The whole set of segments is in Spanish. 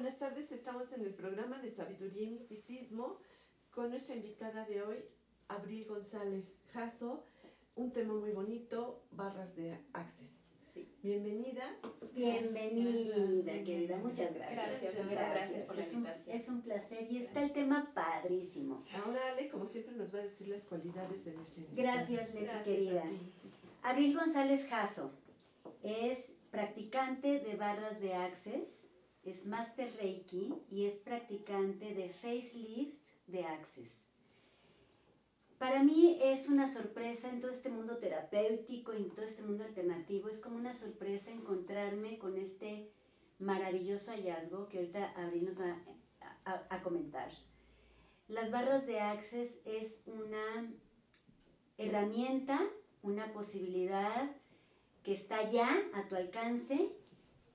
buenas tardes. Estamos en el programa de Sabiduría y Misticismo con nuestra invitada de hoy, Abril González Jasso. Un tema muy bonito, barras de Access. Sí. Bienvenida. Bienvenida, querida. Muchas gracias. Muchas gracias por la invitación. Es un placer y está el tema padrísimo. Ahora Ale, como siempre, nos va a decir las cualidades de nuestra invitada. Gracias, Leti, querida. Abril González Jasso es practicante de barras de Access, es Master Reiki y es practicante de Facelift de Access. Para mí es una sorpresa en todo este mundo terapéutico, en todo este mundo alternativo, es como una sorpresa encontrarme con este maravilloso hallazgo que ahorita Abril nos va a comentar. Las barras de Access es una herramienta, una posibilidad que está ya a tu alcance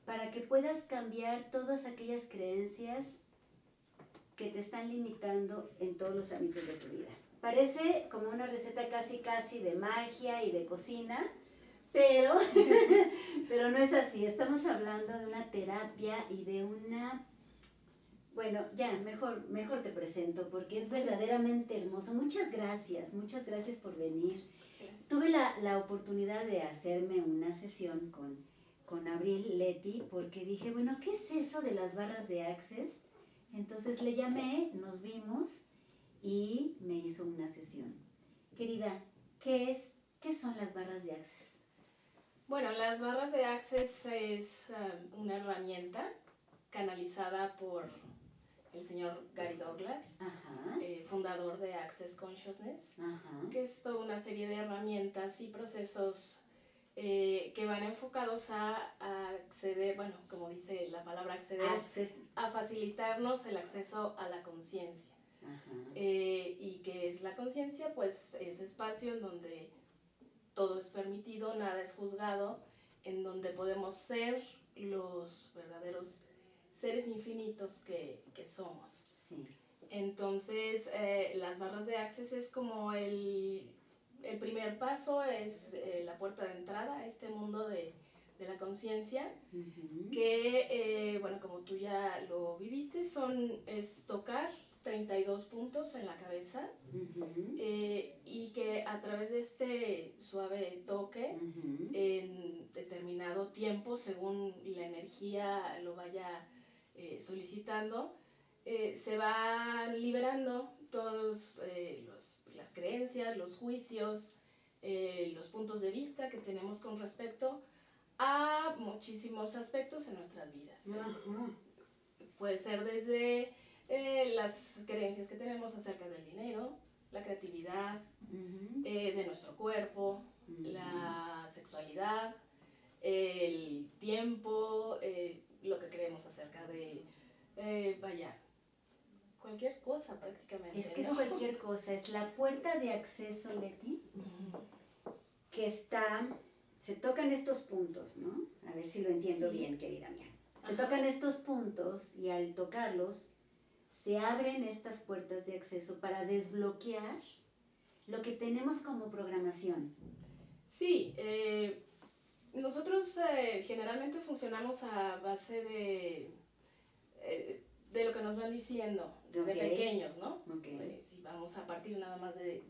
para que puedas cambiar todas aquellas creencias que te están limitando en todos los ámbitos de tu vida. Parece como una receta casi de magia y de cocina, pero no es así. Estamos hablando de una terapia y de una... Bueno, ya, mejor te presento porque es verdaderamente hermoso. Muchas gracias por venir. Tuve la oportunidad de hacerme una sesión con Abril, Leti, porque dije, bueno, ¿qué es eso de las barras de Access? Entonces le llamé, nos vimos y me hizo una sesión. Querida, ¿qué son las barras de Access? Bueno, las barras de Access es una herramienta canalizada por el señor Gary Douglas, fundador de Access Consciousness, que es toda una serie de herramientas y procesos que van enfocados a acceder, bueno, como dice la palabra acceder, a facilitarnos el acceso a la conciencia. ¿Y qué es la conciencia? Pues ese espacio en donde todo es permitido, nada es juzgado, en donde podemos ser los verdaderos seres infinitos que somos. Sí. Entonces, las barras de Access es como el primer paso, es la puerta de entrada a este mundo de la conciencia, que, bueno, como tú ya lo viviste, es tocar 32 puntos en la cabeza, y que a través de este suave toque, en determinado tiempo, según la energía lo vaya solicitando, se van liberando todos las creencias, los juicios, los puntos de vista que tenemos con respecto a muchísimos aspectos en nuestras vidas. Puede ser desde las creencias que tenemos acerca del dinero, la creatividad, de nuestro cuerpo, la sexualidad, el tiempo, lo que creemos acerca de, cualquier cosa prácticamente. Es que es cualquier cosa, es la puerta de acceso, Leti, que se tocan estos puntos, ¿no? A ver si lo entiendo bien, querida mía. Se tocan estos puntos y al tocarlos se abren estas puertas de acceso para desbloquear lo que tenemos como programación. Sí, nosotros generalmente funcionamos a base de lo que nos van diciendo desde pequeños, ¿no? Si vamos a partir nada más de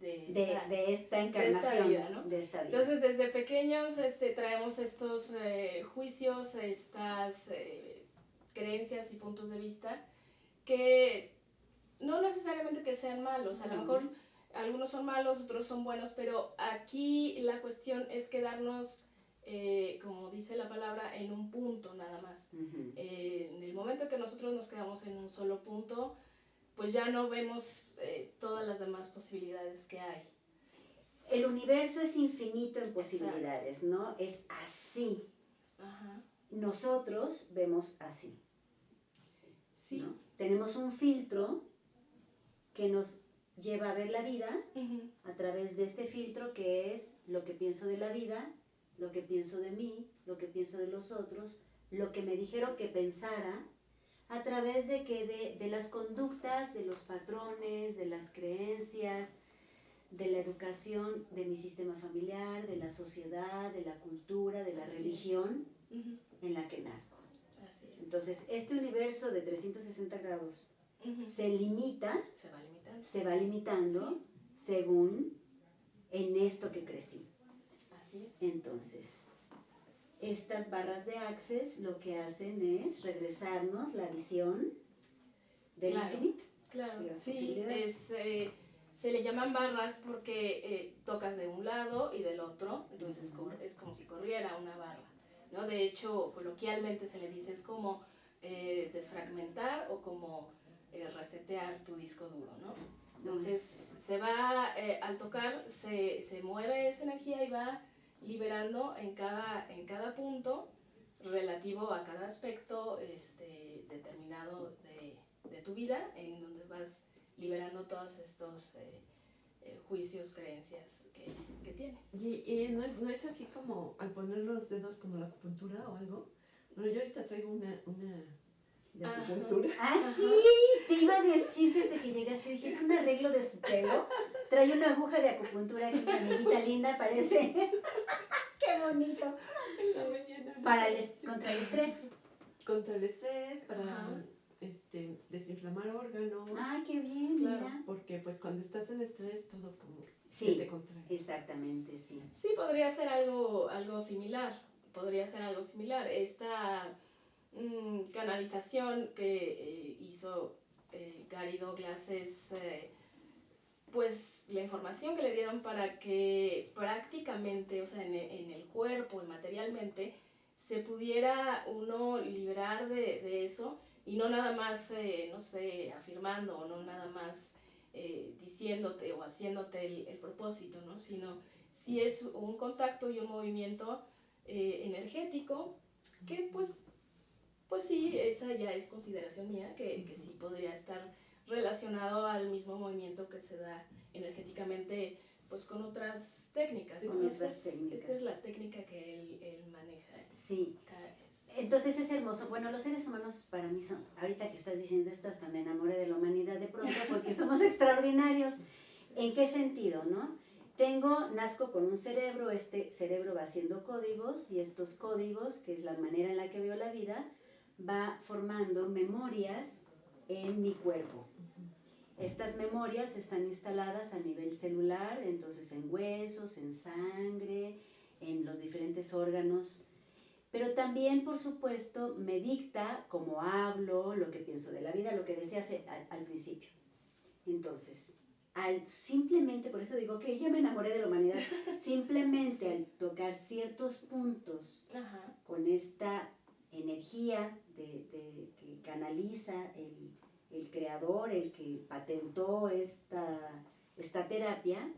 esta encarnación, de esta vida, ¿no? De esta vida. Entonces, desde pequeños traemos estos juicios, estas creencias y puntos de vista que no necesariamente que sean malos, a lo mejor algunos son malos, otros son buenos, pero aquí la cuestión es quedarnos, como dice la palabra, en un punto nada más. En el momento que nosotros nos quedamos en un solo punto, pues ya no vemos todas las demás posibilidades que hay. El universo es infinito en posibilidades, ¿no? Es así. Nosotros vemos así. Sí. ¿No? Tenemos un filtro que nos lleva a ver la vida a través de este filtro que es lo que pienso de la vida, lo que pienso de mí, lo que pienso de los otros, lo que me dijeron que pensara, a través de las conductas, de los patrones, de las creencias, de la educación, de mi sistema familiar, de la sociedad, de la cultura, de la religión en la que nazco. Así es. Entonces, este universo de 360 grados se limita, se va limitando Sí. según en esto que crecí. Así es. Entonces, estas barras de Access lo que hacen es regresarnos la visión del Claro. infinito. Claro, Y las sí, posibilidades. se le llaman barras porque tocas de un lado y del otro, entonces es como si corriera una barra, ¿no? De hecho, coloquialmente se le dice es como desfragmentar o como resetear tu disco duro, ¿no? Entonces se va, al tocar, se mueve esa energía y va liberando en cada punto relativo a cada aspecto determinado de tu vida, en donde vas liberando todos estos juicios, creencias que tienes. Y no es así como al poner los dedos como la acupuntura o algo. Bueno, yo ahorita traigo una de Ajá. acupuntura. Ah, sí, te iba a decir desde que llegaste, dije, es un arreglo de su pelo. Trae una aguja de acupuntura que mi amiguita linda parece. ¡Qué bonito! En la mañana, ¿no? Para contra el estrés. Contra el estrés, para Ajá. desinflamar órganos. Ah, qué bien, Claro. mira. Porque pues cuando estás en estrés todo como Sí. se te contrae. Exactamente, sí. Sí, podría ser algo similar. Podría ser algo similar. Esta canalización que hizo Gary Douglas es pues la información que le dieron para que prácticamente, o sea, en el cuerpo y materialmente, se pudiera uno liberar de eso y no nada más, no sé, afirmando o no nada más diciéndote o haciéndote el propósito, ¿no? Sino si es un contacto y un movimiento energético que pues sí, esa ya es consideración mía, que sí podría estar relacionado al mismo movimiento que se da energéticamente pues con otras técnicas, ¿no? Con Esta otras técnicas. es la técnica que él maneja. Sí. Entonces es hermoso. Bueno, los seres humanos para mí son, ahorita que estás diciendo esto, hasta me enamoré de la humanidad de pronto porque somos extraordinarios. ¿En qué sentido, no? Nazco con un cerebro, este cerebro va haciendo códigos y estos códigos, que es la manera en la que veo la vida, va formando memorias en mi cuerpo. Estas memorias están instaladas a nivel celular, entonces en huesos, en sangre, en los diferentes órganos. Pero también, por supuesto, me dicta cómo hablo, lo que pienso de la vida, lo que decía al principio. Entonces, simplemente, por eso digo que ya me enamoré de la humanidad, simplemente al tocar ciertos puntos con esta energía que canaliza el creador, el que patentó esta terapia,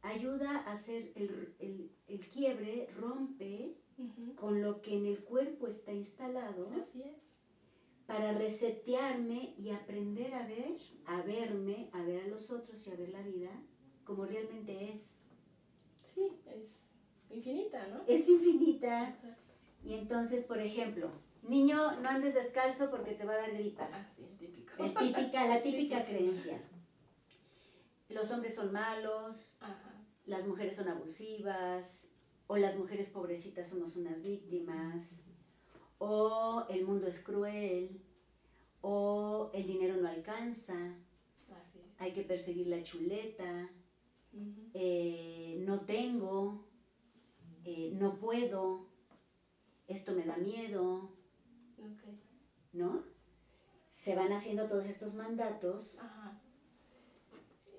ayuda a hacer el quiebre, rompe con lo que en el cuerpo está instalado. Así es. Para resetearme y aprender a verme, a ver a los otros y a ver la vida como realmente es. Sí, es infinita, ¿no? Es infinita. Exacto. Y entonces, por ejemplo, niño, no andes descalzo porque te va a dar gripa. Ah, sí, el típico. La típica creencia. Los hombres son malos, Ajá. las mujeres son abusivas, o las mujeres pobrecitas somos unas víctimas, o el mundo es cruel, o el dinero no alcanza, Así es. hay que perseguir la chuleta, Ujú. no tengo, no puedo, esto me da miedo, Ok. ¿no? Se van haciendo todos estos mandatos. Ajá.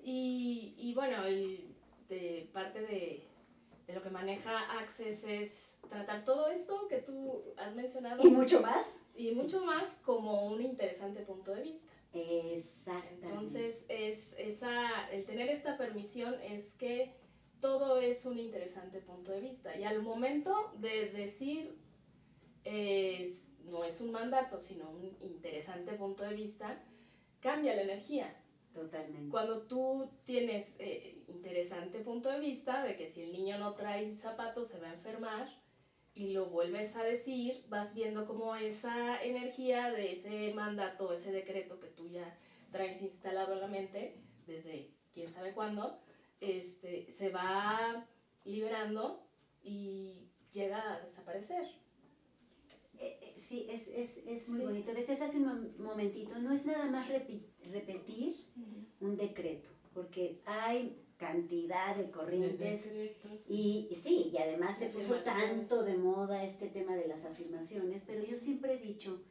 Y bueno, parte de lo que maneja Access es tratar todo esto que tú has mencionado. Y mucho más. Y mucho más como un interesante punto de vista. Exactamente. Entonces, el tener esta permisión es que todo es un interesante punto de vista. Y al momento de decir, no es un mandato, sino un interesante punto de vista, cambia la energía. Totalmente. Cuando tú tienes interesante punto de vista de que si el niño no trae zapatos se va a enfermar y lo vuelves a decir, vas viendo cómo esa energía de ese mandato, ese decreto que tú ya traes instalado en la mente desde quién sabe cuándo, se va liberando y llega a desaparecer. Sí, es muy Sí. bonito. Decías hace un momentito, no es nada más repetir un decreto, porque hay cantidad de corrientes Decretos. y sí, y además se puso Afirmaciones. tanto de moda este tema de las afirmaciones, pero yo siempre he dicho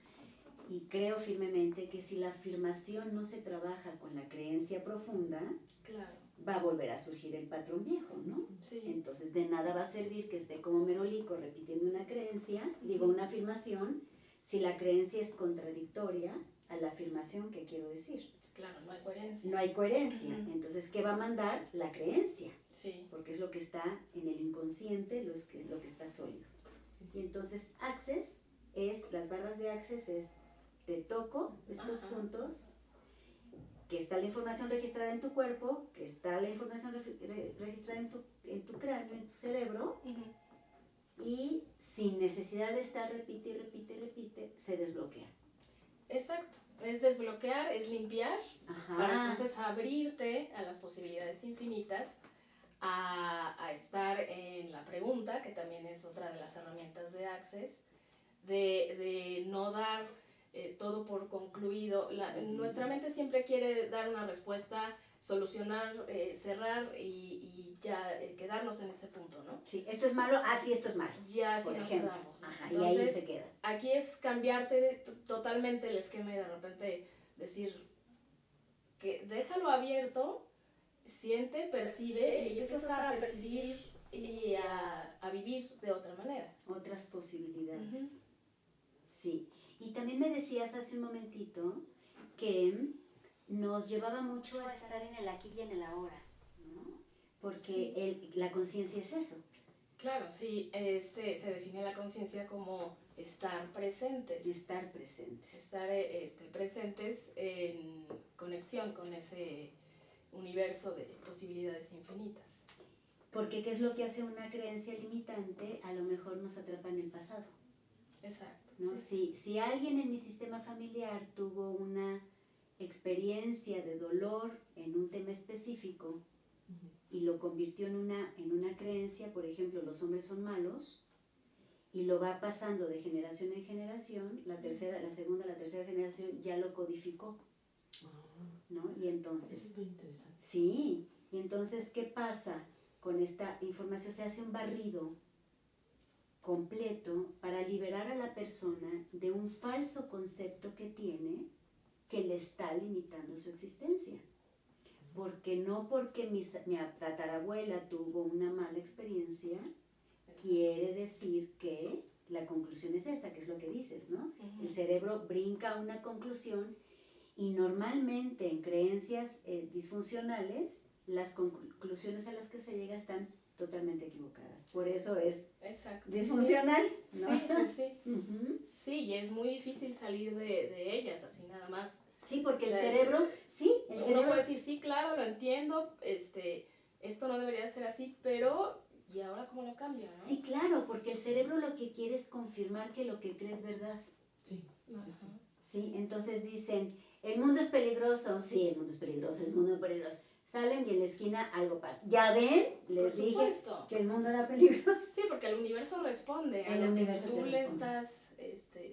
y creo firmemente que si la afirmación no se trabaja con la creencia profunda, Claro, va a volver a surgir el patrón viejo, ¿no? sí. Entonces de nada va a servir que esté como merolico repitiendo una creencia, digo una afirmación, si la creencia es contradictoria a la afirmación que quiero decir. Claro, no hay coherencia. No hay coherencia. Ujú. Entonces, ¿qué va a mandar? La creencia, Sí. porque es lo que está en el inconsciente, lo que está sólido. Y entonces Access las barras de Access es, te toco estos Ajá. puntos, que está la información registrada en tu cuerpo, que está la información registrada en tu cráneo, en tu cerebro, Ujú. y sin necesidad de estar repite, se desbloquea. Exacto. Es desbloquear, es limpiar, Ajá. para entonces abrirte a las posibilidades infinitas, a estar en la pregunta, que también es otra de las herramientas de Access, de no dar todo por concluido. Nuestra mente siempre quiere dar una respuesta, solucionar, cerrar y ya quedarnos en ese punto, ¿no? Sí, esto es malo, sí, esto es malo. Ya así Por nos ejemplo. quedamos, ¿no? Ajá, y ahí Entonces, se queda. aquí es cambiarte totalmente el esquema y de repente decir que déjalo abierto, siente, percibe y empiezas a percibir y a vivir de otra manera. Otras posibilidades. Ujú. Sí. Y también me decías hace un momentito que nos llevaba mucho a estar en el aquí y en el ahora, ¿no? Porque la conciencia es eso. Claro, sí, se define la conciencia como estar presentes. Estar presentes. Estar presentes en conexión con ese universo de posibilidades infinitas. Porque ¿qué es lo que hace una creencia limitante? A lo mejor nos atrapa en el pasado. Exacto. ¿No? Sí. Si alguien en mi sistema familiar tuvo una experiencia de dolor en un tema específico y lo convirtió en una creencia, por ejemplo, los hombres son malos, y lo va pasando de generación en generación, la segunda, la tercera generación ya lo codificó, ¿no? Y entonces... Eso es muy interesante. Sí, y entonces, ¿qué pasa con esta información? Se hace un barrido completo para liberar a la persona de un falso concepto que tiene que le está limitando su existencia. Porque no porque mi tatarabuela tuvo una mala experiencia, quiere decir que la conclusión es esta, que es lo que dices, ¿no? Ujú. El cerebro brinca a una conclusión y normalmente en creencias disfuncionales, las conclusiones a las que se llega están totalmente equivocadas. Por eso es Exacto. disfuncional, Sí, ¿no? sí. Ujú. Sí, y es muy difícil salir de ellas así nada más. Sí, porque O sea, el cerebro, Uno puede decir, sí, claro, lo entiendo, esto no debería ser así, pero ¿y ahora cómo lo cambio, no? sí, claro, porque el cerebro lo que quiere es confirmar que lo que cree es verdad. Sí, Ajá. Sí, entonces dicen, el mundo es peligroso. Sí, el mundo es peligroso, el mundo es peligroso. Salen y en la esquina algo pasa. ¿Ya ven? Les Por dije supuesto. que el mundo era peligroso. Sí, porque el universo responde a El lo universo que te tú le responde. estás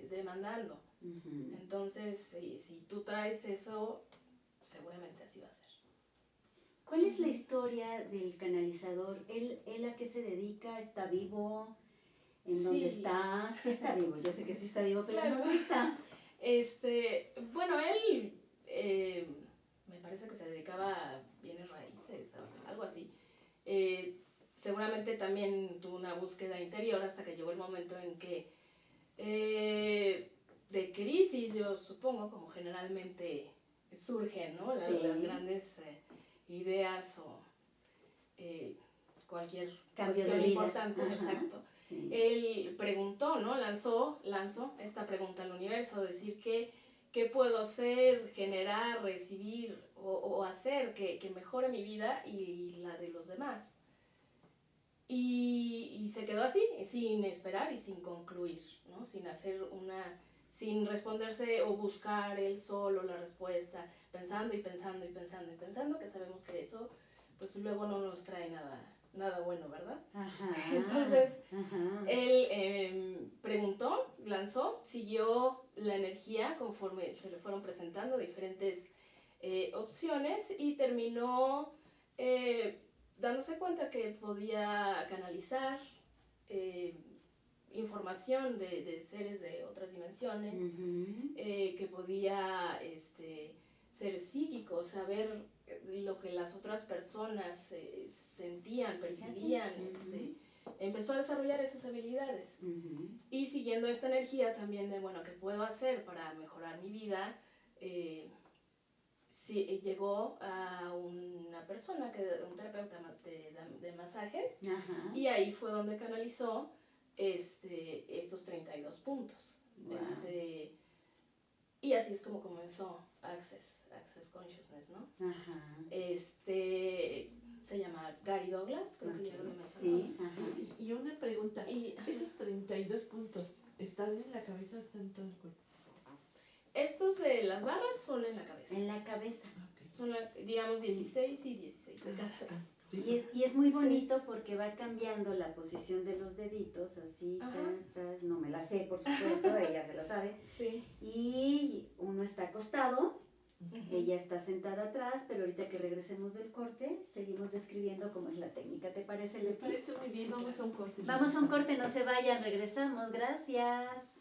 demandando. Ujú. Entonces, si tú traes eso, seguramente así va a ser. ¿Cuál es la historia del canalizador? ¿Él a qué se dedica? ¿Está vivo? ¿En dónde Sí. está? Sí está vivo, yo sé que sí está vivo, pero Claro. ¿en dónde está? Bueno, él me parece que se dedicaba a bienes raíces, algo así. Seguramente también tuvo una búsqueda interior hasta que llegó el momento en que de crisis, yo supongo, como generalmente surgen, ¿no? Sí. Las grandes ideas o cualquier Cambio cuestión de vida. importante, Ajá. exacto. Sí. Él preguntó, ¿no? Lanzó esta pregunta al universo, decir qué puedo hacer, generar, recibir o hacer que mejore mi vida y la de los demás. Y se quedó así, sin esperar y sin concluir, ¿no? Sin responderse o buscar él solo la respuesta, pensando y pensando y pensando y pensando, que sabemos que eso pues luego no nos trae nada nada bueno, ¿verdad? Ajá. Entonces, Ajá. él preguntó, lanzó, siguió la energía conforme se le fueron presentando diferentes opciones y terminó dándose cuenta que podía canalizar información de seres de otras dimensiones, que podía ser psíquico, saber lo que las otras personas sentían, percibían. Empezó a desarrollar esas habilidades. Y siguiendo esta energía también de, bueno, ¿qué puedo hacer para mejorar mi vida? Llegó a una persona, un terapeuta de masajes, Ajá. y ahí fue donde canalizó estos 32 puntos. Wow. Y así es como comenzó Access Consciousness, ¿no? Ajá. Se llama Gary Douglas, creo que ya lo mencionamos. Sí, ajá. Y una pregunta, Ajá. ¿esos 32 puntos están en la cabeza o están en todo el cuerpo? Estos de las barras son en la cabeza. En la cabeza. Okay. Son, digamos, 16 y 16 de cada. Sí. Y es muy bonito porque va cambiando la posición de los deditos, así, no me la sé, por supuesto, ella se la sabe. Sí. Y uno está acostado, ella está sentada atrás, pero ahorita que regresemos del corte, seguimos describiendo cómo es la técnica. ¿Te parece, Me Leti? parece muy bien, vamos a un corte. Vamos a un corte, no se vayan, regresamos, gracias.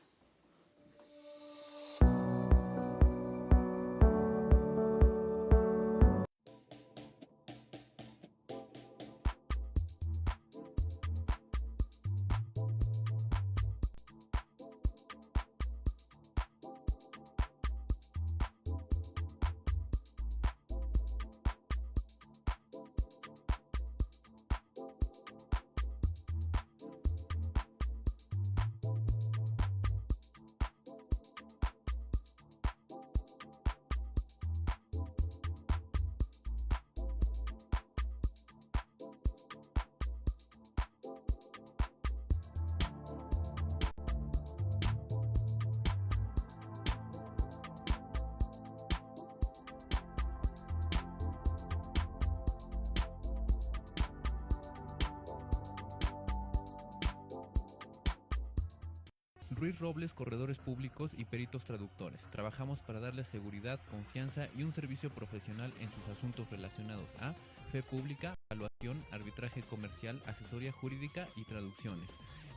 Ruiz Robles, corredores públicos y peritos traductores. Trabajamos para darles seguridad, confianza y un servicio profesional en sus asuntos relacionados a fe pública, evaluación, arbitraje comercial, asesoría jurídica y traducciones.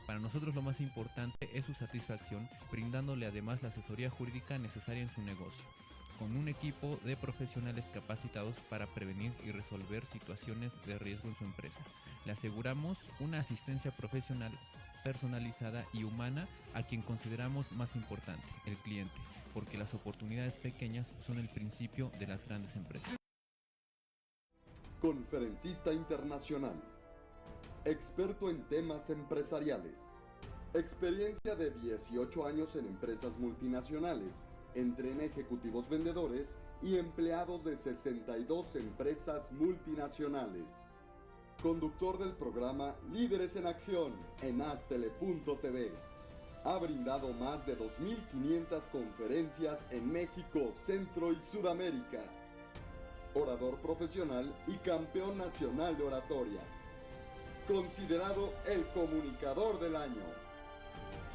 Para nosotros lo más importante es su satisfacción, brindándole además la asesoría jurídica necesaria en su negocio, con un equipo de profesionales capacitados para prevenir y resolver situaciones de riesgo en su empresa. Le aseguramos una asistencia profesional personalizada y humana a quien consideramos más importante, el cliente, porque las oportunidades pequeñas son el principio de las grandes empresas. Conferencista internacional, experto en temas empresariales, experiencia de 18 años en empresas multinacionales, entrena ejecutivos vendedores y empleados de 62 empresas multinacionales. Conductor del programa Líderes en Acción en Astele.tv. Ha brindado más de 2.500 conferencias en México, Centro y Sudamérica. Orador profesional y campeón nacional de oratoria. Considerado el comunicador del año.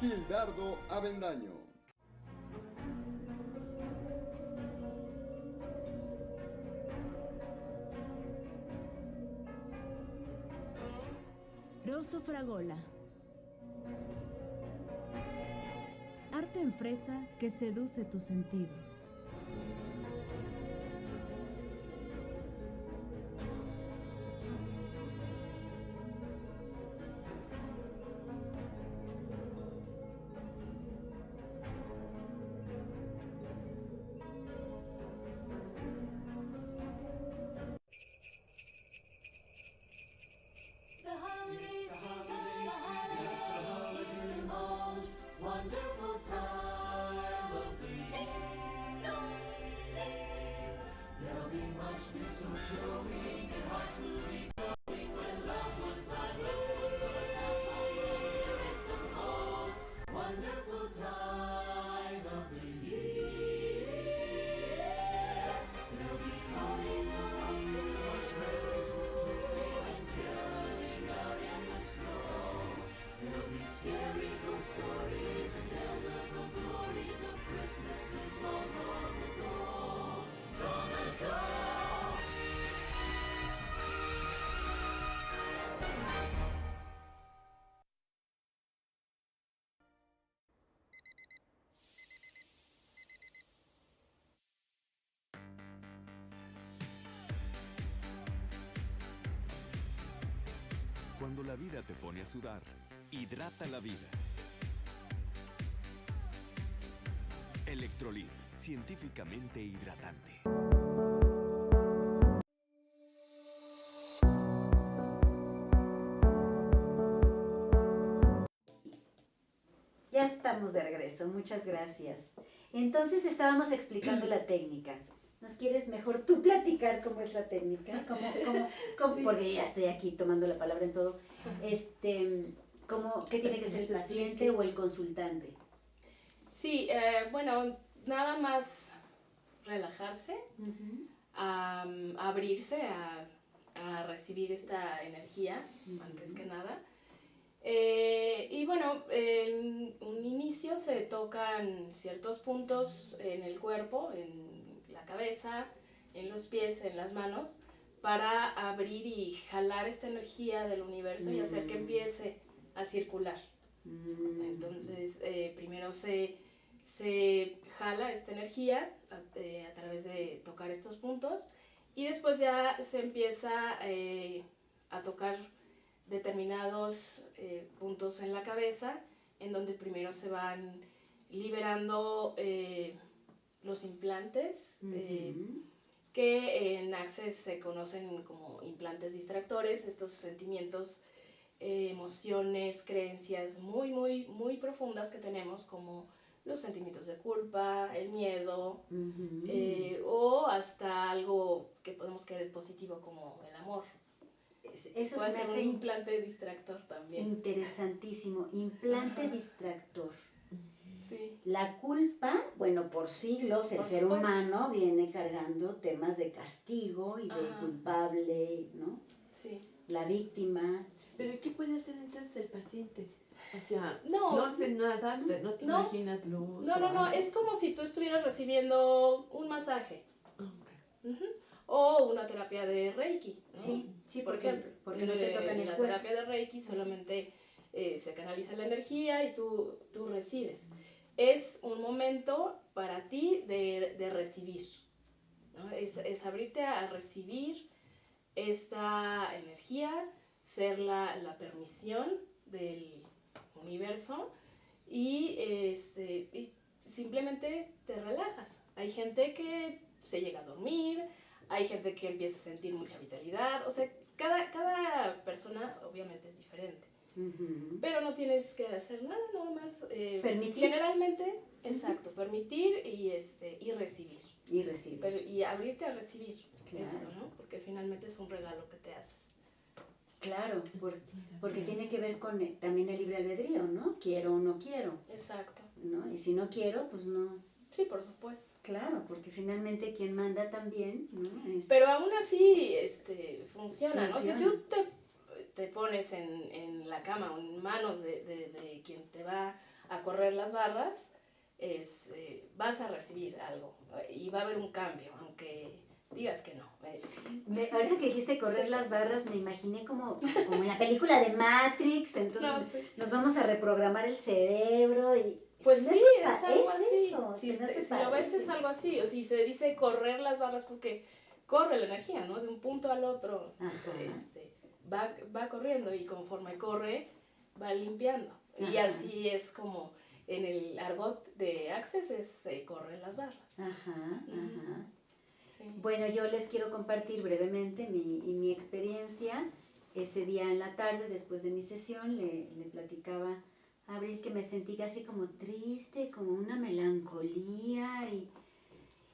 Gildardo Avendaño. Rosso Fragola. Arte en fresa que seduce tus sentidos. Cuando la vida te pone a sudar, hidrata la vida. Electrolit, científicamente hidratante. Ya estamos de regreso, muchas gracias. Entonces estábamos explicando la técnica. ¿Nos quieres mejor tú platicar cómo es la técnica? Sí. Porque ya estoy aquí tomando la palabra en todo. ¿Qué tiene que ser el paciente o el consultante? Sí, bueno, nada más relajarse, abrirse a recibir esta energía, antes que nada. Y bueno, en un inicio se tocan ciertos puntos en el cuerpo, en la cabeza, en los pies, en las manos, para abrir y jalar esta energía del universo y hacer que empiece a circular. Entonces, primero se jala esta energía a través de tocar estos puntos y después ya se empieza a tocar determinados puntos en la cabeza, en donde primero se van liberando los implantes, que en Access se conocen como implantes distractores, estos sentimientos, emociones, creencias muy, muy, muy profundas que tenemos, como los sentimientos de culpa, el miedo, o hasta algo que podemos creer positivo como el amor. Eso puede se me ser hace un implante distractor también. interesantísimo. Implante distractor. Sí. La culpa, bueno, por siglos el ser humano viene cargando temas de castigo y de culpable, ¿no? Sí. La víctima. ¿Pero qué puede hacer entonces el paciente? O sea, no hace nada, no te imaginas luz. No, es como si tú estuvieras recibiendo un masaje. Okay. O una terapia de Reiki, ¿no? Sí, por ejemplo. Porque no te tocan el la cuerpo. terapia de Reiki solamente se canaliza la energía y tú recibes. Es un momento para ti de recibir, ¿no? Es abrirte a recibir esta energía, ser la permisión del universo y simplemente te relajas. Hay gente que se llega a dormir, hay gente que empieza a sentir mucha vitalidad, o sea, cada persona obviamente es diferente. Pero no tienes que hacer nada más. Permitir. Generalmente, exacto, permitir y recibir. Y recibir. Y abrirte a recibir Claro. esto, ¿no? Porque finalmente es un regalo que te haces. Claro, porque tiene que ver con también el libre albedrío, ¿no? Quiero o no quiero. Exacto. ¿No? Y si no quiero, pues no. Sí, por supuesto. Claro, porque finalmente quien manda también, ¿no? Pero aún así funciona, ¿no? Si Funciona. tú te pones en la cama o en manos de quien te va a correr las barras, vas a recibir algo y va a haber un cambio, aunque digas que no. Ahorita que dijiste correr las barras, me imaginé como en la película de Matrix, entonces nos vamos a reprogramar el cerebro y... Pues se me sí, hace es algo así. eso, Si se me hace lo ves parecido. es algo así, o si se dice correr las barras porque corre la energía, ¿no? De un punto al otro. Va corriendo y conforme corre va limpiando. Y así es como en el argot de Access corren las barras. Sí. Bueno, yo les quiero compartir brevemente mi experiencia. Ese día en la tarde, después de mi sesión, le platicaba a Abril que me sentí así como triste, como una melancolía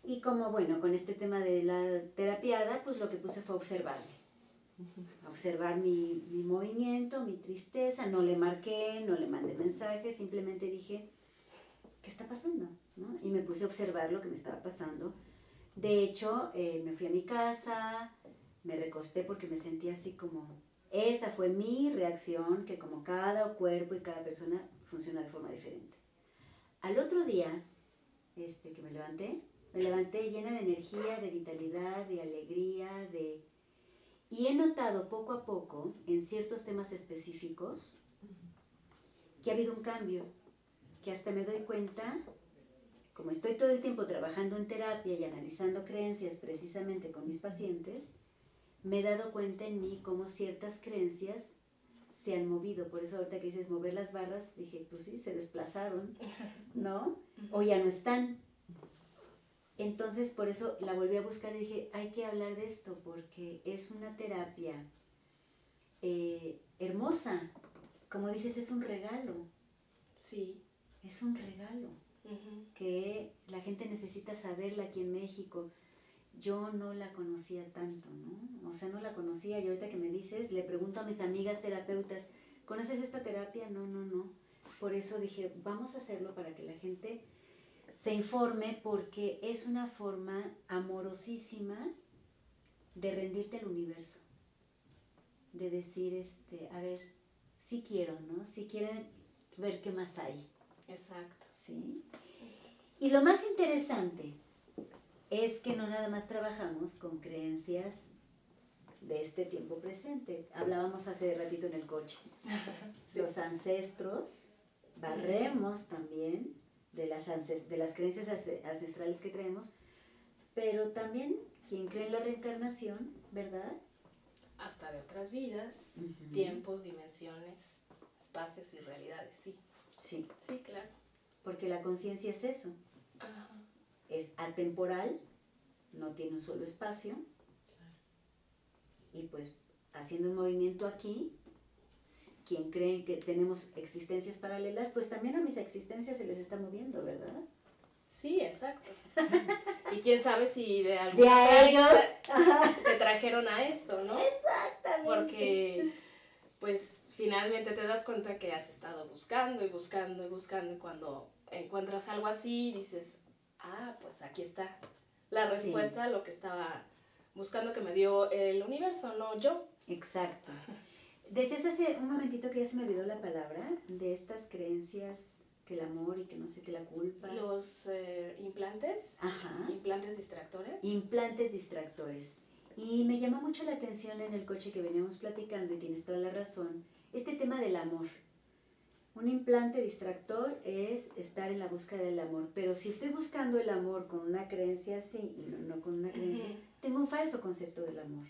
y como, bueno, con este tema de la terapiada, pues lo que puse fue observarme. Observar mi movimiento, mi tristeza, no le marqué, no le mandé mensajes, simplemente dije, ¿qué está pasando? ¿No? Y me puse a observar lo que me estaba pasando. De hecho, me fui a mi casa, me recosté porque me sentía así como... Esa fue mi reacción, que como cada cuerpo y cada persona funciona de forma diferente. Al otro día, que me levanté llena de energía, de vitalidad, de alegría, y he notado poco a poco, en ciertos temas específicos, que ha habido un cambio, que hasta me doy cuenta, como estoy todo el tiempo trabajando en terapia y analizando creencias precisamente con mis pacientes, me he dado cuenta en mí cómo ciertas creencias se han movido. Por eso ahorita que dices mover las barras, dije, pues sí, se desplazaron, ¿no? O ya no están. Entonces, por eso la volví a buscar y dije, hay que hablar de esto, porque es una terapia hermosa. Como dices, es un regalo. Sí. Es un regalo que la gente necesita saberla aquí en México. Yo no la conocía tanto, ¿no? O sea, no la conocía. Y ahorita que me dices, le pregunto a mis amigas terapeutas, ¿conoces esta terapia? No. Por eso dije, vamos a hacerlo para que la gente se informe, porque es una forma amorosísima de rendirte al universo. De decir, a ver, sí quiero, ¿no? Sí quiero ver qué más hay. Exacto. ¿Sí? Y lo más interesante es que no nada más trabajamos con creencias de este tiempo presente. Hablábamos hace ratito en el coche. Sí. Los ancestros, barremos también de las creencias ancestrales que traemos, pero también quien cree en la reencarnación, ¿verdad? Hasta de otras vidas, tiempos, dimensiones, espacios y realidades, sí. Sí. Sí, claro. Porque la conciencia es eso. Ajá. Es atemporal, no tiene un solo espacio. Claro. Y pues haciendo un movimiento aquí, quien cree que tenemos existencias paralelas, pues también a mis existencias se les está moviendo, ¿verdad? Sí, exacto. Y quién sabe si de alguna te trajeron a esto, ¿no? Exactamente. Porque pues finalmente te das cuenta que has estado buscando y buscando y buscando, y cuando encuentras algo así dices, pues aquí está la respuesta a lo que estaba buscando, que me dio el universo, no yo. Exacto. Decías hace un momentito que ya se me olvidó la palabra, de estas creencias, que el amor y que no sé qué, la culpa. Los implantes. Ajá. Implantes distractores. Implantes distractores. Y me llama mucho la atención en el coche que veníamos platicando, y tienes toda la razón, este tema del amor. Un implante distractor es estar en la búsqueda del amor, pero si estoy buscando el amor con una creencia así y no con una creencia, tengo un falso concepto del amor.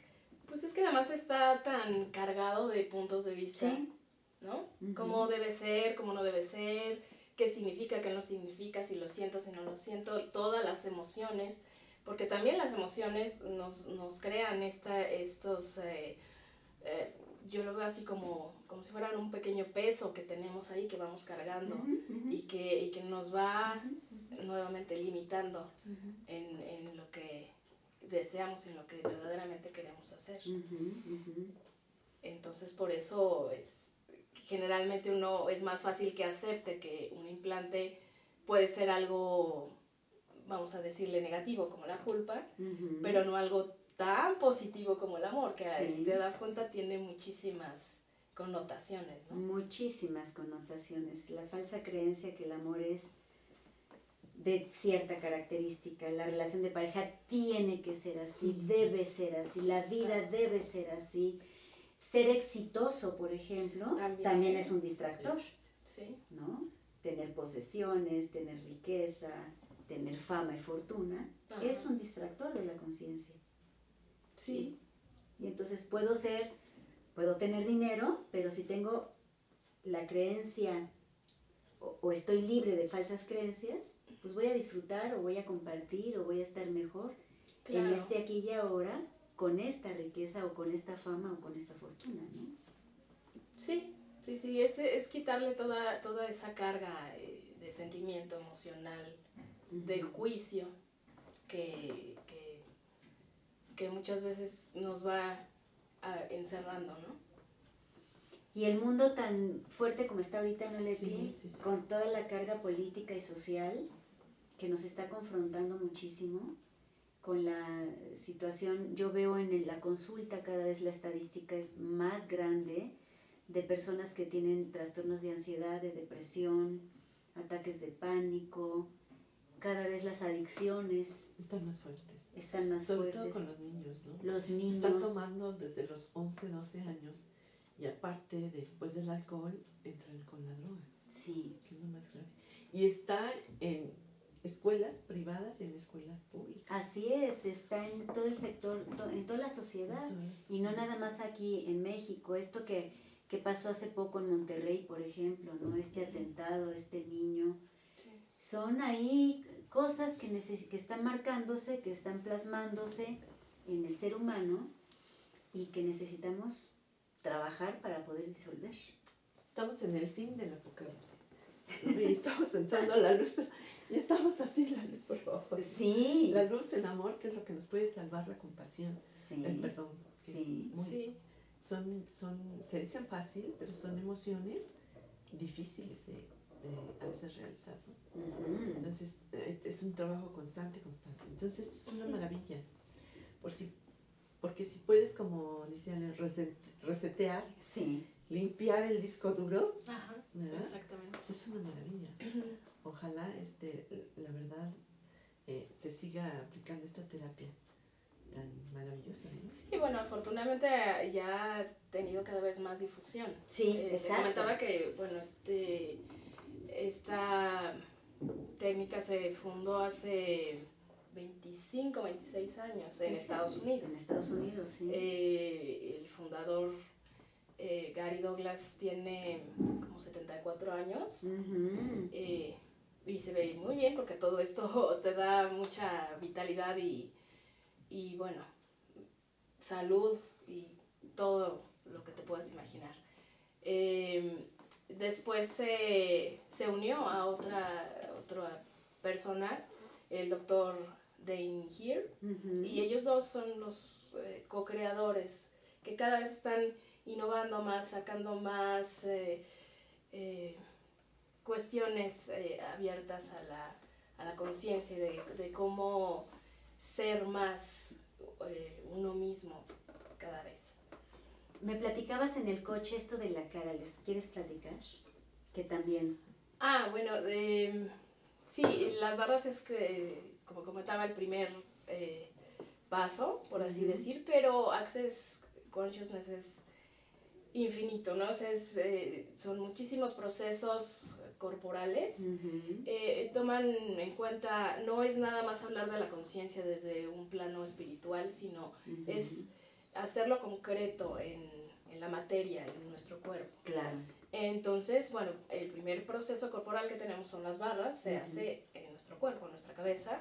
Pues es que además está tan cargado de puntos de vista, ¿sí? ¿no? Cómo debe ser, cómo no debe ser, qué significa, qué no significa, si lo siento, si no lo siento, todas las emociones, porque también las emociones nos crean estos, yo lo veo así como si fueran un pequeño peso que tenemos ahí, que vamos cargando y que nos va nuevamente limitando en lo que deseamos, en lo que verdaderamente queremos hacer. Entonces por eso generalmente uno es más fácil que acepte que un implante puede ser algo, vamos a decirle, negativo como la culpa, pero no algo tan positivo como el amor, que si te das cuenta tiene muchísimas connotaciones, ¿no? Muchísimas connotaciones. La falsa creencia que el amor es de cierta característica, la relación de pareja tiene que ser así, debe ser así, la vida debe ser así. Ser exitoso, por ejemplo, también es un distractor, ¿no? Tener posesiones, tener riqueza, tener fama y fortuna, es un distractor de la conciencia. Sí. Y entonces puedo tener dinero, pero si tengo la creencia o estoy libre de falsas creencias, pues voy a disfrutar o voy a compartir o voy a estar mejor en este aquí y ahora, con esta riqueza o con esta fama o con esta fortuna, ¿no? Sí, es quitarle toda esa carga de sentimiento emocional, de juicio que muchas veces nos va encerrando, ¿no? Y el mundo tan fuerte como está ahorita, ¿no, Leti? Con toda la carga política y social que nos está confrontando muchísimo, con la situación, yo veo en la consulta cada vez la estadística es más grande de personas que tienen trastornos de ansiedad, de depresión, ataques de pánico, cada vez las adicciones están más fuertes. Sobre todo con los niños, ¿no? Los niños. Están tomando desde los 11, 12 años y aparte, después del alcohol, entran con la droga. Sí. Que es lo más grave. Y está en escuelas privadas y en escuelas públicas. Así es, está en todo el sector, en toda la sociedad. Y no nada más aquí en México. Esto que que pasó hace poco en Monterrey, por ejemplo, ¿no? Este atentado, este niño. Sí. Son ahí cosas que están marcándose, que están plasmándose en el ser humano y que necesitamos trabajar para poder disolver. Estamos en el fin del apocalipsis. Y estamos entrando a la luz, pero ya estamos así, la luz, por favor. Sí. La luz, el amor, que es lo que nos puede salvar, la compasión, Sí. el perdón. que Sí. es muy- Sí. se dicen fácil, pero son emociones difíciles de a veces realizar, ¿no? Ujú. Entonces, es un trabajo constante. Entonces, es una maravilla. Porque si puedes, como dicen, resetear, Sí. limpiar el disco duro, Ajá, ¿verdad? exactamente. Pues es una maravilla. Ojalá, la verdad, se siga aplicando esta terapia tan maravillosa, ¿no? Sí, bueno, afortunadamente ya ha tenido cada vez más difusión. Sí, Te exacto. comentaba que, bueno, esta técnica se fundó hace 25, 26 años en Estados Unidos. En Estados Unidos, sí. El fundador Gary Douglas tiene como 74 años. Ujú. Y se ve muy bien porque todo esto te da mucha vitalidad y bueno, salud y todo lo que te puedas imaginar. Después se unió a otra persona, el doctor Dane Heer, Ujú. y ellos dos son los co-creadores que cada vez están innovando más, sacando más cuestiones abiertas a la conciencia de cómo ser más uno mismo cada vez. Me platicabas en el coche esto de la cara, ¿les quieres platicar? Que también. Bueno, sí, las barras es que, como comentaba, el primer paso, por así Ujú. decir, pero Access Consciousness es infinito, ¿no? O sea, son muchísimos procesos corporales. Ujú. Toman en cuenta, no es nada más hablar de la conciencia desde un plano espiritual, sino Ujú. es hacerlo concreto en la materia, en nuestro cuerpo. Claro. Entonces, bueno, el primer proceso corporal que tenemos son las barras, se Ujú. hace en nuestro cuerpo, en nuestra cabeza.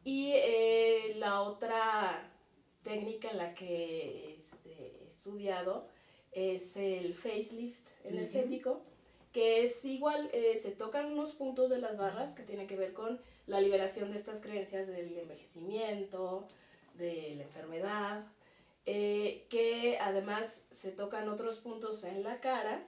Y la otra técnica en la que he estudiado es el facelift energético, que es igual, se tocan unos puntos de las barras que tienen que ver con la liberación de estas creencias del envejecimiento, de la enfermedad, que además se tocan otros puntos en la cara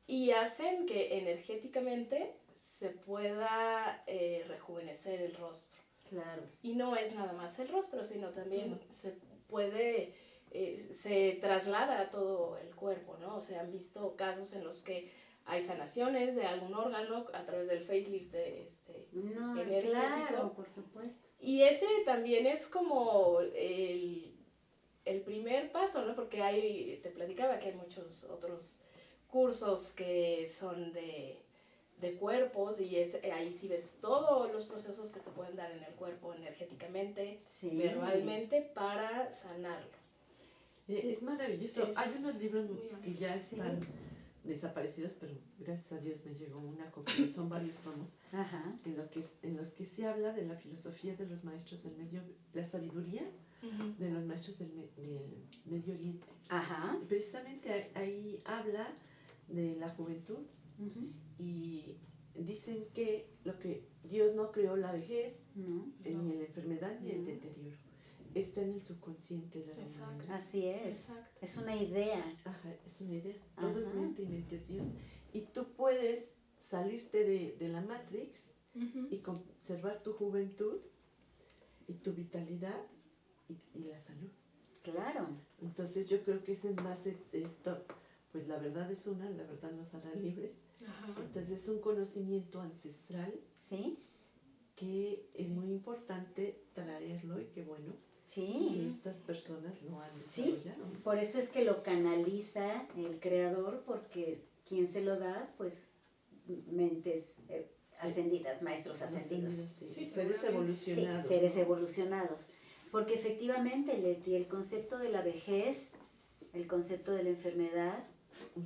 y hacen que energéticamente se pueda rejuvenecer el rostro. Claro. Y no es nada más el rostro, sino también se puede, se traslada a todo el cuerpo, ¿no? O sea, han visto casos en los que hay sanaciones de algún órgano a través del facelift No, energético. claro, por supuesto. Y ese también es como el primer paso, ¿no? Porque te platicaba que hay muchos otros cursos que son de cuerpos y ahí sí ves todos los procesos que se pueden dar en el cuerpo energéticamente, Sí. verbalmente, para sanarlo. Es maravilloso. Hay unos libros muy que ya sí. están desaparecidos, pero gracias a Dios me llegó una copia. Son varios tomos Ajá. en los que se habla de la filosofía de los maestros del la sabiduría de los maestros del Medio Oriente. Ajá. Y precisamente ahí habla de la juventud Ujú. y dicen que Dios no creó la vejez, No. ni la enfermedad, ni el No. deterioro. Está en el subconsciente de la Exacto. humanidad. Así es. Exacto. Es una idea. Ajá, es una idea. Todo es Ajá. mente y mente es Dios. Y tú puedes salirte de la Matrix y conservar tu juventud y tu vitalidad y la salud. Claro. Entonces yo creo que es en base a esto, pues la verdad es una, la verdad nos hará libres. Ajá. Entonces es un conocimiento ancestral ¿Sí? que es muy importante traerlo y qué bueno que Sí. estas personas lo han Sí. desarrollado. Por eso es que lo canaliza el creador, porque quien se lo da, pues mentes ascendidas, maestros ascendidos. Sí, Seres seguramente. evolucionados. Sí, seres evolucionados. Porque efectivamente, Leti, el concepto de la vejez, el concepto de la enfermedad,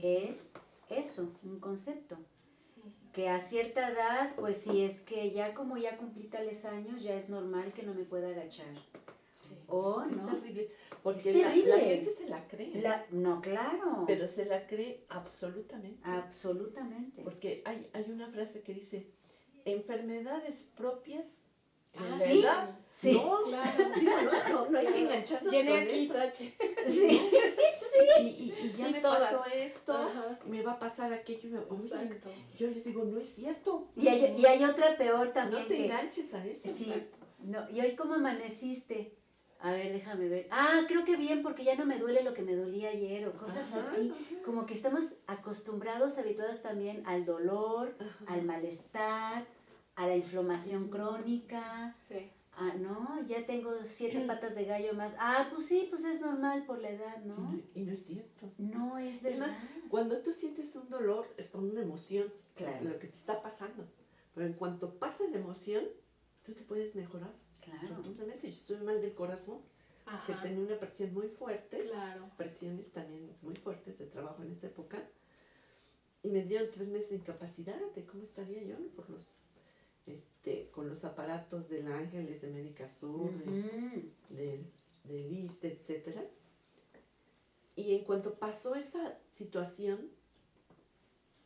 es eso, un concepto. Que a cierta edad, pues si es que ya como ya cumplí tales años, ya es normal que no me pueda agachar. Sí. O Es no. terrible, porque Es terrible. la gente se la cree, No, claro. pero se la cree absolutamente. Absolutamente. Porque hay una frase que dice, enfermedades propias de Ah, la ¿sí? edad. Sí. No, Claro. digo, no hay que engancharnos Llené con aquí eso. tache. Sí. Y ya Sí, me todas. pasó esto, Ajá. me va a pasar aquello. Oye, Exacto. yo les digo, no es cierto. Y hay otra peor también No te que... enganches a eso. Sí, no, ¿y hoy cómo amaneciste? A ver, déjame ver. Ah, creo que bien, porque ya no me duele lo que me dolía ayer, o cosas Ajá, así. Como que estamos acostumbrados, habituados también al dolor, Ajá. al malestar, a la inflamación crónica. Sí. Ah, no, ya tengo 7 patas de gallo más. Ah, pues sí, pues es normal por la edad, Sí, ¿no? y no es cierto. No es Es verdad. más, cuando tú sientes un dolor es por una emoción, Claro. lo que te está pasando. Pero en cuanto pasa la emoción, tú te puedes mejorar Claro. rotundamente. Yo estuve mal del corazón, que Ajá. tenía una presión muy fuerte, Claro. presiones también muy fuertes de trabajo en esa época, y me dieron 3 meses de incapacidad. ¿De cómo estaría yo? ¿No? Por los, con los aparatos del Ángeles, de Médica Sur, Ujú. del ISSSTE, etcétera. Y en cuanto pasó esa situación,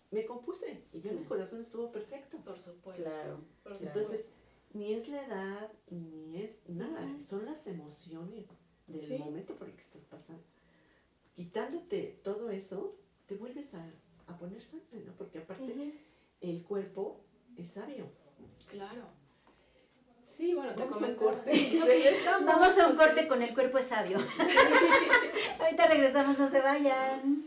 me compuse y ya mi corazón estuvo perfecto. Por supuesto. Claro. Por Entonces, supuesto. ni es la edad, ni es nada, Ujú. son las emociones del Sí. momento por el que estás pasando. Quitándote todo eso, te vuelves a poner sangre, ¿no? Porque aparte Ujú. el cuerpo es sabio. Claro. Sí, bueno, te Vamos a un comentaba. corte y regresamos. Vamos a un corte con El cuerpo es sabio. Ahorita regresamos, no se vayan.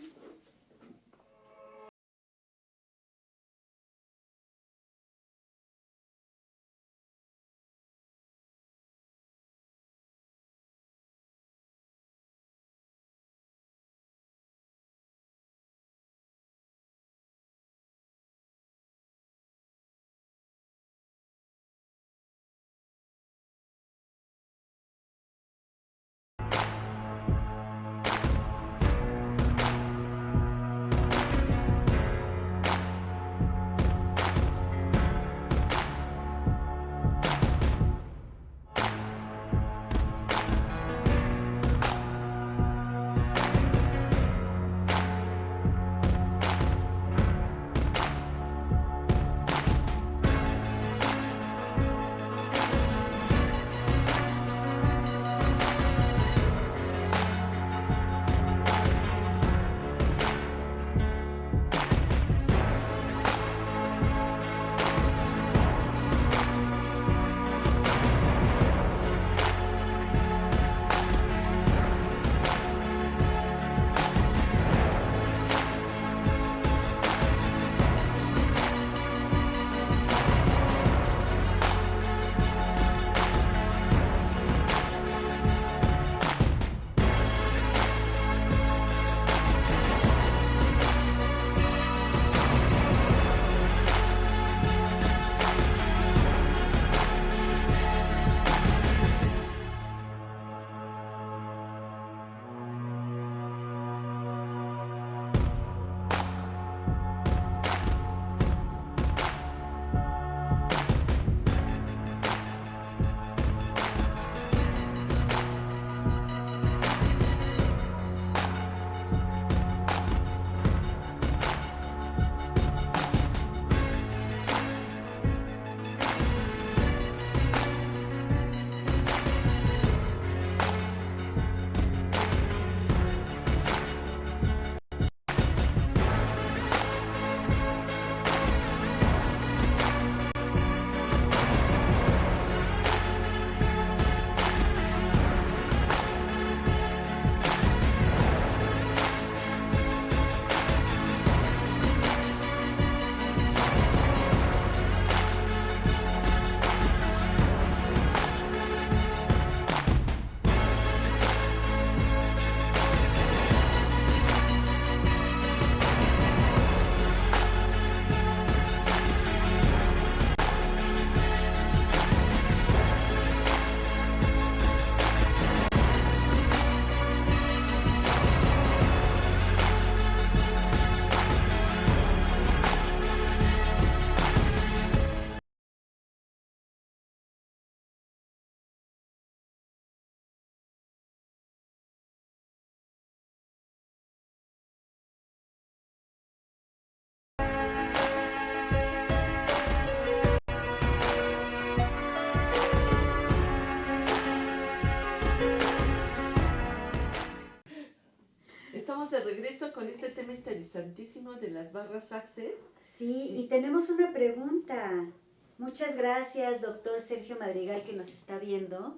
estamos de regreso con este tema interesantísimo de las barras Access. Sí, y tenemos una pregunta. Muchas gracias, doctor Sergio Madrigal, que nos está viendo.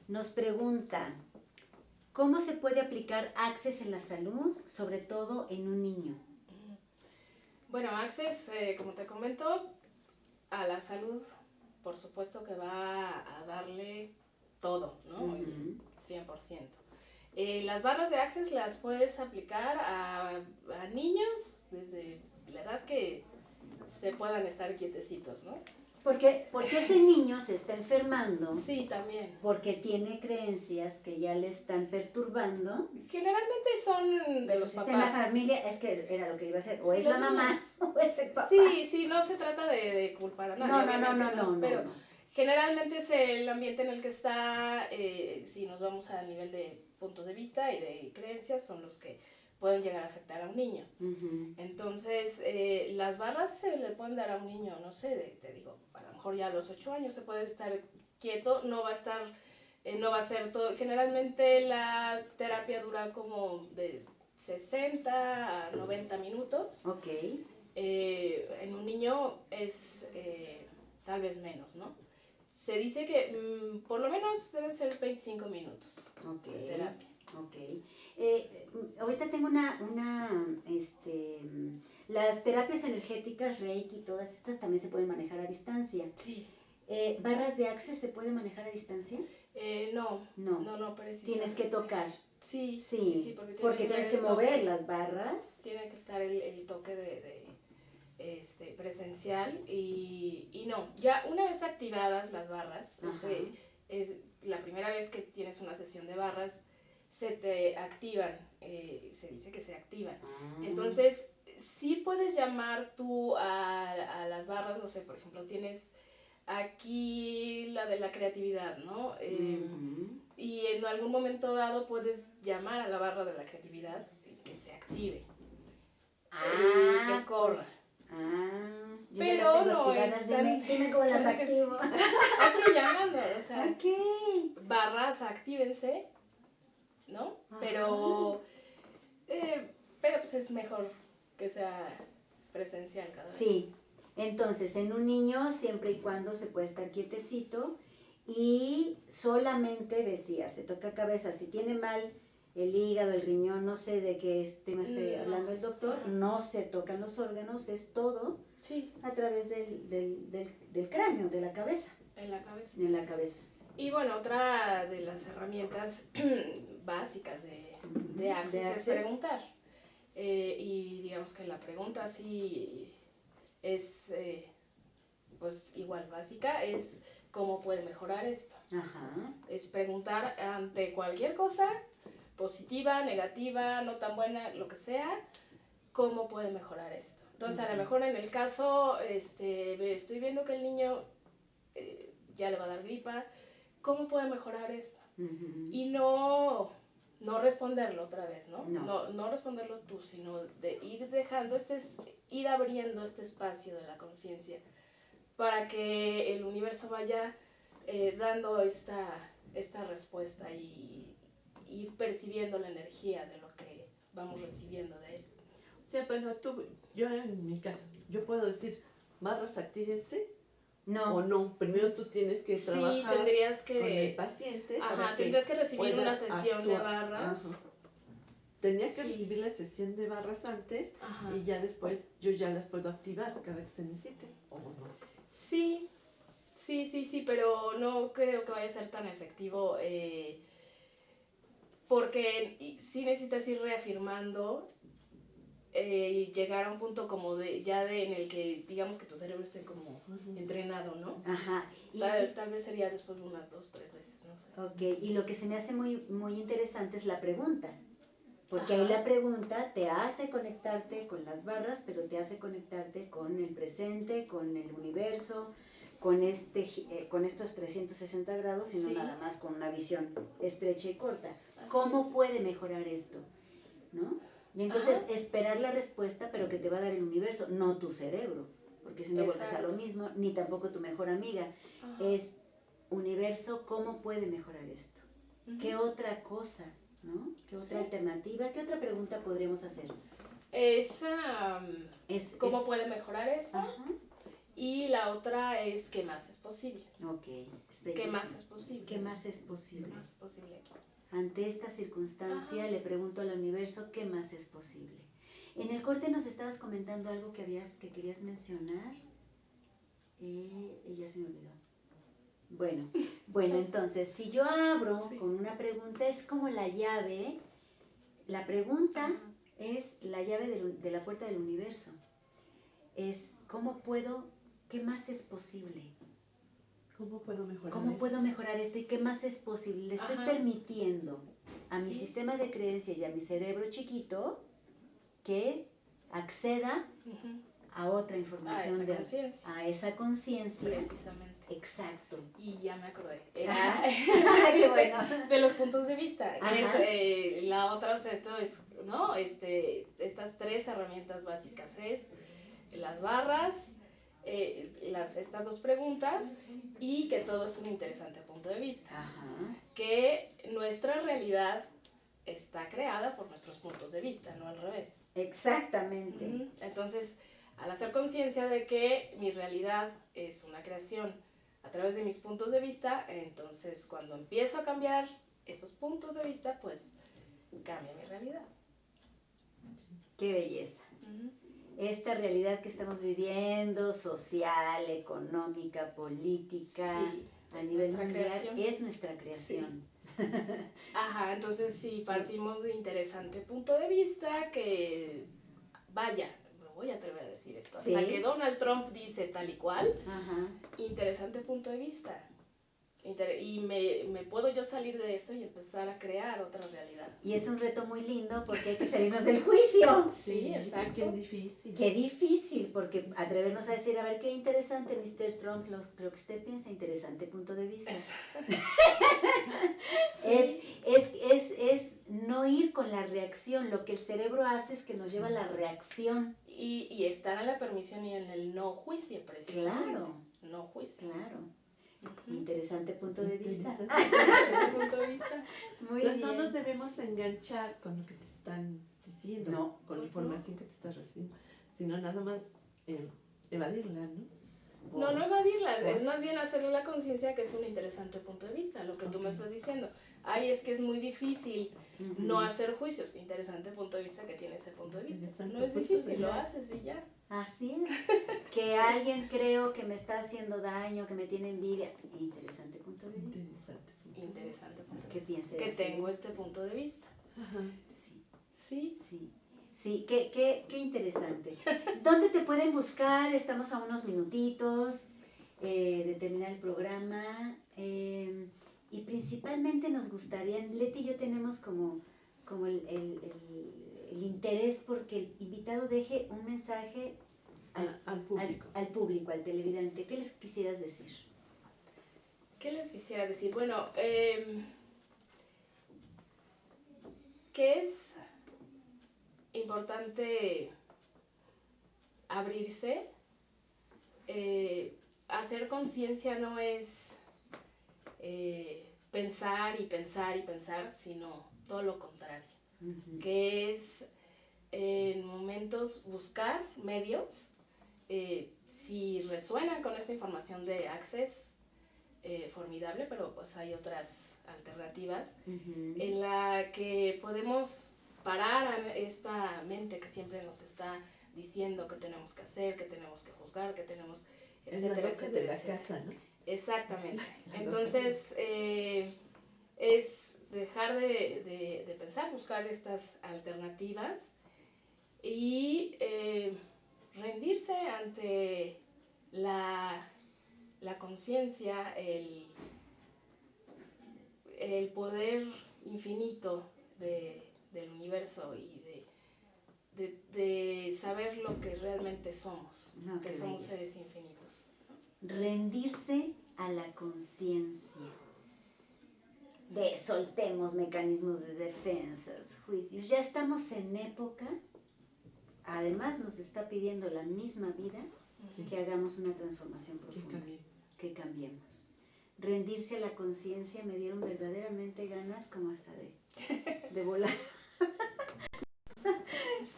Nos pregunta, ¿cómo se puede aplicar Access en la salud, sobre todo en un niño? Bueno, Access, como te comento, a la salud, por supuesto que va a darle todo, ¿no? El 100%. Las barras de Access las puedes aplicar a niños desde la edad que se puedan estar quietecitos, ¿no? Porque ese niño se está enfermando. Sí, también. Porque tiene creencias que ya le están perturbando. Generalmente son de Su los sistema papás. familia, es que era lo que iba a hacer, o Sí, es la los mamá niños. o es el papá. Sí, no se trata de culpar a nadie. No, Pero generalmente es el ambiente en el que está, si nos vamos a nivel de puntos de vista y de creencias, son los que pueden llegar a afectar a un niño. Entonces, las barras se le pueden dar a un niño, no sé, te digo, a lo mejor ya a los 8 años se puede estar quieto, no va a ser todo. Generalmente la terapia dura como de 60 a 90 minutos. Ok. En un niño es tal vez menos, ¿no? Se dice que por lo menos deben ser 25 minutos de terapia. Ok. Ahorita tengo las terapias energéticas, Reiki, todas estas también se pueden manejar a distancia. Sí. ¿Barras de Access se pueden manejar a distancia? No, precisamente. Tienes que tocar. Sí, porque tienes que mover las barras. Tiene que estar el toque de presencial y no, ya una vez activadas las barras, es la primera vez que tienes una sesión de barras, se te activan, se dice que se activan. Entonces, sí puedes llamar tú a las barras, no sé, por ejemplo, tienes aquí la de la creatividad, ¿no? Y en algún momento dado puedes llamar a la barra de la creatividad y que se active. Que corra. Yo pero ya las tengo no activadas, es tan... dime cómo las activo. Así llamando, o sea, barras, actívense, ¿no? Pero pues es mejor que sea presencial cada vez. Sí, entonces en un niño siempre y cuando se puede estar quietecito y solamente decía, se toca cabeza, si tiene mal el hígado, el riñón, no sé de qué tema esté hablando el doctor, no se tocan los órganos, es todo a través del cráneo, de la cabeza. En la cabeza. En la cabeza. Y bueno, otra de las herramientas básicas de Access es preguntar. Y digamos que la pregunta sí es, pues igual básica, es ¿cómo puede mejorar esto? Es preguntar ante cualquier cosa, positiva, negativa, no tan buena, lo que sea, ¿cómo puede mejorar esto? Entonces, a lo mejor en el caso, estoy viendo que el niño ya le va a dar gripa, ¿cómo puede mejorar esto? Y no responderlo otra vez, ¿no? No responderlo tú, sino de ir dejando, ir abriendo este espacio de la conciencia para que el universo vaya dando esta respuesta y ir percibiendo la energía de lo que vamos recibiendo de él. O sea, bueno, yo en mi caso, yo puedo decir, barras actívense. No. O no, primero tú tienes que trabajar tendrías que, con el paciente. Tendrías que recibir una sesión de barras. Tenía que recibir la sesión de barras antes y ya después yo ya las puedo activar cada que se necesite, ¿o no? Sí, pero no creo que vaya a ser tan efectivo porque sí necesitas ir reafirmando y llegar a un punto como en el que digamos que tu cerebro esté como entrenado, ¿no? Tal vez sería después de unas 2, 3 veces, no sé. Ok, y lo que se me hace muy, muy interesante es la pregunta, porque ahí la pregunta te hace conectarte con las barras, pero te hace conectarte con el presente, con el universo, con estos 360 grados y no nada más con una visión estrecha y corta. ¿Cómo puede mejorar esto? ¿No? Y entonces esperar la respuesta, pero que te va a dar el universo, no tu cerebro, porque si no vuelves a lo mismo, ni tampoco tu mejor amiga. Es universo, ¿cómo puede mejorar esto? ¿Qué otra cosa ¿no? ¿Qué otra alternativa? ¿Qué otra pregunta podríamos hacer? Esa, ¿cómo puede mejorar eso? Ajá. Y la otra es, ¿qué más es posible? Ok. ¿Qué más es posible? ¿Qué más es posible? ¿Qué más es posible aquí? Ante esta circunstancia le pregunto al universo qué más es posible. En el corte nos estabas comentando algo que querías mencionar. Ya se me olvidó. Bueno, entonces, si yo abro con una pregunta, es como la llave. La pregunta es la llave de la puerta del universo. Es ¿cómo puedo, qué más es posible? ¿Cómo puedo mejorar ¿Cómo esto? puedo mejorar esto y qué más es posible? Le estoy permitiendo a mi sistema de creencias y a mi cerebro chiquito que acceda a otra información, a esa conciencia. Precisamente. Exacto. Y ya me acordé. Era Qué bueno. de los puntos de vista. Que es, la otra, o sea, esto es, ¿no? Estas 3 herramientas básicas es las barras, estas 2 preguntas y que todo es un interesante punto de vista. Ajá. Que nuestra realidad está creada por nuestros puntos de vista, no al revés. Exactamente. Entonces, al hacer conciencia de que mi realidad es una creación a través de mis puntos de vista, entonces cuando empiezo a cambiar esos puntos de vista, pues cambia mi realidad. Qué belleza. Esta realidad que estamos viviendo, social, económica, política, a nivel mundial, es nuestra creación. Sí. Ajá, entonces sí, partimos de interesante punto de vista que, vaya, me voy a atrever a decir esto, hasta que Donald Trump dice tal y cual, interesante punto de vista. Y me puedo yo salir de eso y empezar a crear otra realidad. Y es un reto muy lindo porque hay que salirnos del juicio. Sí, exacto. Qué difícil. Qué difícil, porque atrevernos a decir, a ver, qué interesante, Mr. Trump, lo que usted piensa, interesante punto de vista. Es no ir con la reacción. Lo que el cerebro hace es que nos lleva a la reacción. Y estar en la permisión y en el no juicio, precisamente. Claro. No juicio. Claro. Interesante punto de vista. Interesante punto de vista. Muy Entonces, bien. no nos debemos enganchar con lo que te están diciendo, No. con la información que te estás recibiendo, sino nada más evadirla, ¿no? No evadirla, es más bien hacerle la conciencia que es un interesante punto de vista, lo que tú me estás diciendo. Ay, es que es muy difícil no hacer juicios. Interesante punto de vista que tiene ese punto de vista. No es difícil, lo haces y ya. Así es. Que alguien creo que me está haciendo daño, que me tiene envidia. Interesante punto de vista. Interesante punto de ¿Qué vista. piensa Que así? tengo este punto de vista. Ajá. Sí, qué interesante. ¿Dónde te pueden buscar? Estamos a unos minutitos de terminar el programa. Y principalmente nos gustaría, Leti y yo tenemos como el interés porque el invitado deje un mensaje al público. Al público, al televidente. ¿Qué les quisieras decir? ¿Qué les quisiera decir? Bueno, que es importante abrirse. Hacer conciencia no es pensar y pensar y pensar, sino todo lo contrario. Que es en momentos buscar medios, si resuenan con esta información de Access, formidable, pero pues hay otras alternativas en la que podemos parar a esta mente que siempre nos está diciendo que tenemos que hacer, que tenemos que juzgar, que tenemos, etcétera, etcétera, de la etcétera. casa, ¿no? Exactamente. Entonces, es dejar de pensar, buscar estas alternativas y rendirse ante la conciencia, el poder infinito del universo y de saber lo que realmente somos, que somos seres infinitos. Rendirse a la conciencia. Soltemos mecanismos de defensas, juicios. Ya estamos en época, además nos está pidiendo la misma vida que hagamos una transformación profunda, que cambiemos. Rendirse a la conciencia, me dieron verdaderamente ganas como hasta de de volar.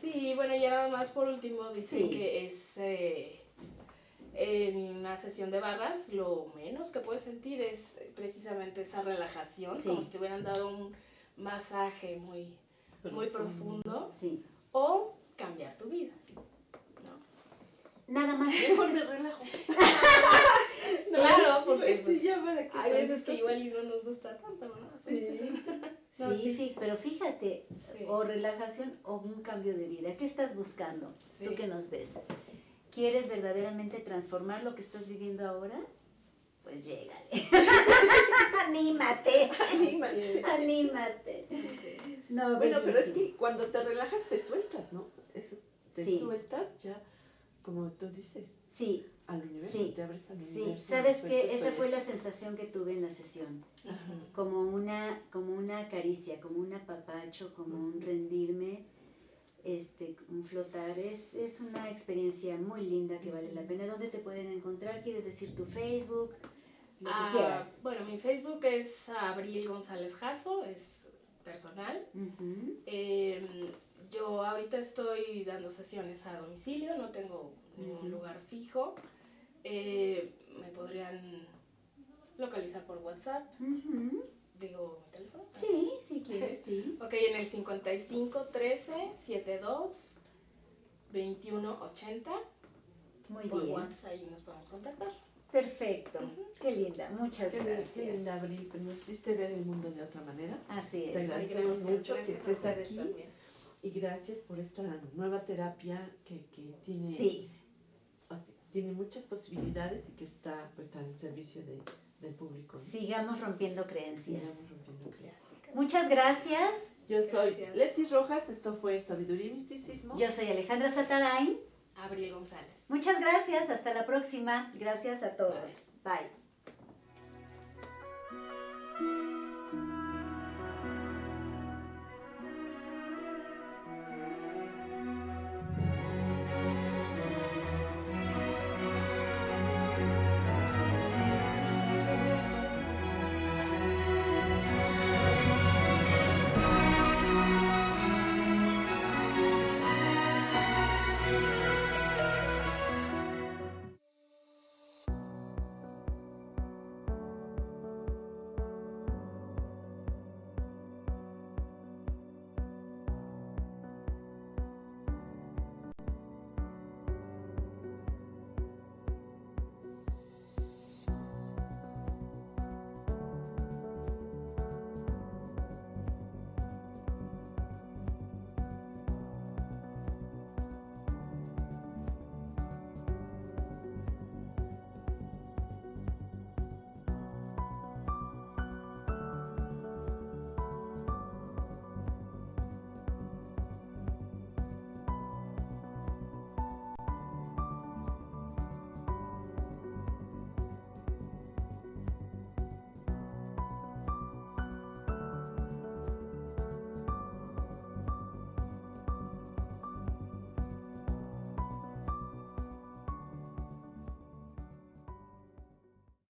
Sí, bueno, y nada más por último dicen Sí. que es en una sesión de barras lo menos que puedes sentir es precisamente esa relajación, Sí. como si te hubieran dado un masaje muy profundo, Sí. o cambiar tu vida, ¿no? Nada más. Mejor me relajo. Claro, porque Pues pues, sí, ya para que hay veces salgas que así. igual y no nos gusta tanto, ¿no? Sí. No, Sí, sí. pero fíjate, Sí. o relajación o un cambio de vida. ¿Qué estás buscando? Sí. Tú que nos ves. ¿Quieres verdaderamente transformar lo que estás viviendo ahora? Pues llégale. Anímate. Anímate. Anímate. No, Bueno, pero es bellísimo. que cuando te relajas te sueltas, ¿no? Eso es, te Sí. sueltas ya, como tú dices, Sí, al universo, Sí, te abres al sí. universo. ¿Sabes y qué? sueltas Esa todo. fue la sensación que tuve en la sesión. Ajá. Como una caricia, como un apapacho, como un rendirme, un flotar. Es una experiencia muy linda que vale la pena. ¿Dónde te pueden encontrar? ¿Quieres decir tu Facebook? Lo que quieras. Bueno, mi Facebook es Abril González Jasso, es personal. Ujú. Yo ahorita estoy dando sesiones a domicilio, no tengo ningún lugar fijo. Me podrían localizar por WhatsApp, Ujú. digo, mi teléfono. Sí, si quieres, sí. Ok, en el 55 13 72 21 80. Muy Por bien. WhatsApp ahí nos podemos contactar. Perfecto. Qué linda. Muchas Qué gracias. linda, Abril, pues nos hiciste ver el mundo de otra manera. Así Te es. agradecemos mucho que gracias a estés ustedes aquí. también. Y gracias por esta nueva terapia que tiene, Sí. o sea, tiene muchas posibilidades y que está pues al servicio del público, ¿no? Sigamos rompiendo creencias. Sigamos rompiendo creencias. Muchas gracias. Yo soy Gracias. Leti Rojas, esto fue Sabiduría y Misticismo. Yo soy Alejandra Satarain. Abril González. Muchas gracias. Hasta la próxima. Gracias a todos. Bye.